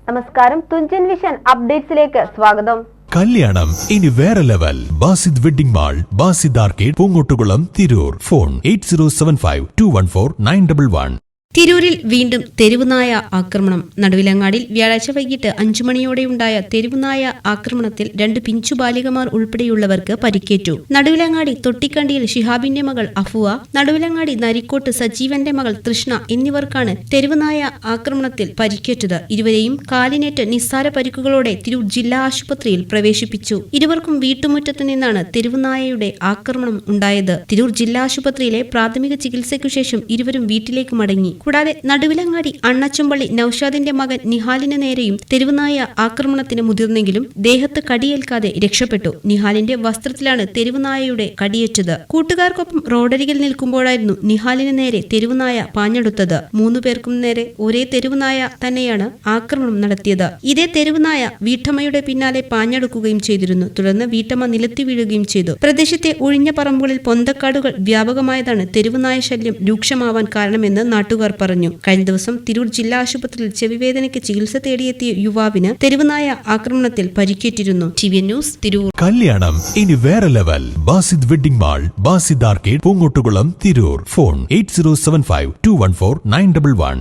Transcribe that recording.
നമസ്കാരം, തുഞ്ചൻ വിഷൻ അപ്ഡേറ്റ്സിലേക്ക് സ്വാഗതം. കല്യാണം ഇനി വേറെ level. Basid wedding mall, Basid arcade, Poongottukulam, Tirur. Phone 8075214911. തിരൂരിൽ വീണ്ടും തെരുവുനായ ആക്രമണം. നടുവിലങ്ങാടിൽ വ്യാഴാഴ്ച വൈകിട്ട് 5 മണിയോടെയുണ്ടായ തെരുവുനായ ആക്രമണത്തിൽ 2 പിഞ്ചു ബാലികമാർ ഉൾപ്പെടെയുള്ളവർക്ക് പരിക്കേറ്റു. നടുവിലങ്ങാടി തൊട്ടിക്കണ്ടിയിൽ ഷിഹാബിന്റെ മകൾ അഫുവ, നടുവിലങ്ങാടി നരിക്കോട്ട് സജീവന്റെ മകൾ തൃഷ്ണ എന്നിവർക്കാണ് തെരുവുനായ ആക്രമണത്തിൽ പരിക്കേറ്റത്. ഇരുവരെയും കാലിനേറ്റ് നിസ്സാര പരിക്കുകളോടെ തിരൂർ ജില്ലാ ആശുപത്രിയിൽ പ്രവേശിപ്പിച്ചു. ഇരുവർക്കും വീട്ടുമുറ്റത്ത് നിന്നാണ് തെരുവുനായയുടെ ആക്രമണം ഉണ്ടായത്. തിരൂർ ജില്ലാ ആശുപത്രിയിലെ പ്രാഥമിക ചികിത്സയ്ക്കു ശേഷം ഇരുവരും വീട്ടിലേക്ക് മടങ്ങി. കൂടാതെ നടുവിലങ്ങാടി അണ്ണച്ചുംപള്ളി നൌഷാദിന്റെ മകൻ നിഹാലിന് നേരെയും തെരുവുനായ ആക്രമണത്തിന് മുതിർന്നെങ്കിലും ദേഹത്ത് കടിയേൽക്കാതെ രക്ഷപ്പെട്ടു. നിഹാലിന്റെ വസ്ത്രത്തിലാണ് തെരുവുനായയുടെ കടിയേറ്റത്. കൂട്ടുകാർക്കൊപ്പം റോഡരികിൽ നിൽക്കുമ്പോഴായിരുന്നു നിഹാലിന് നേരെ തെരുവുനായ പാഞ്ഞെടുത്തത്. 3 പേർക്കും നേരെ ഒരേ തെരുവുനായ തന്നെയാണ് ആക്രമണം നടത്തിയത്. ഇതേ തെരുവുനായ വീട്ടമ്മയുടെ പിന്നാലെ പാഞ്ഞെടുക്കുകയും ചെയ്തിരുന്നു. തുടർന്ന് വീട്ടമ്മ നിലത്തി വീഴുകയും ചെയ്തു. പ്രദേശത്തെ ഒഴിഞ്ഞ പറമ്പുകളിൽ പൊന്തക്കാടുകൾ വ്യാപകമായതാണ് തെരുവുനായ ശല്യം രൂക്ഷമാവാൻ കാരണമെന്ന് നാട്ടുകാർ പറഞ്ഞു. കഴിഞ്ഞ ദിവസം തിരൂർ ജില്ലാ ആശുപത്രിയിൽ ചെവിവേദനയ്ക്ക് ചികിത്സ തേടിയെത്തിയ യുവാവിന് തെരുവുനായ ആക്രമണത്തിൽ പരിക്കേറ്റിരുന്നു. TVN news, Tirur. കല്യാണം ഇനി വേറെ level. Basid wedding mall, Basid arcade, Poongottukulam, Tirur. Phone 8075214911.